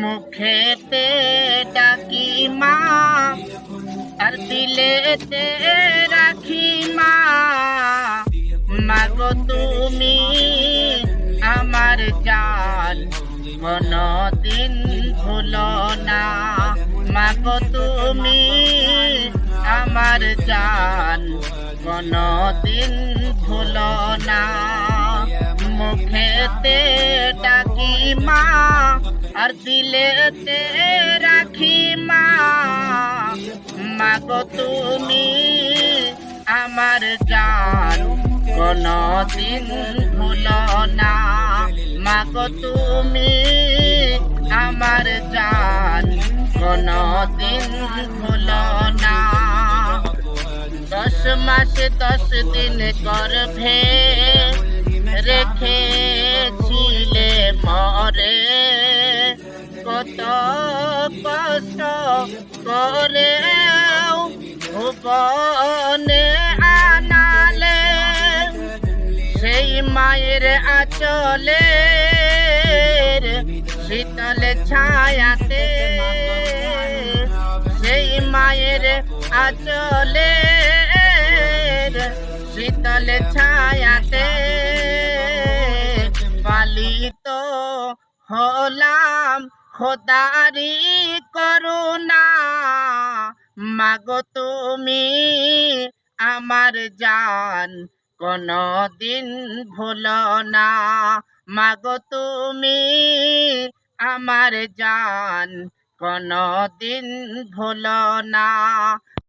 মুখেতে ডাকি মা আর দিলেতে রাখি মা। মাগো তুমি আমার জান, কোনদিন ভুলো না। মাগো তুমি আমার জান, কোনদিন ভুলো না। মুখেতে ডাকি মা আর দিলেতে রাখি মা। মাগো তুমি আমার জান, কোনদিন ভুলো না। মাগো তুমি আমার জান, কোনদিন ভুলো না। 10 মাস 10 দিন গর্ভে রেখেছিলে মরে, কত কষ্ট করেও ভুবনে আনালে। সেই মায়ের আঁচলে শীতল ছায়াতে, সেই মায়ের আঁচলে শীতল ছায়াতে পালিত হলাম খোদারি করুণা। মাগো তুমি আমার জান, কোনদিন ভুলো না। মাগো তুমি আমার জান, কোনদিন ভুলো না।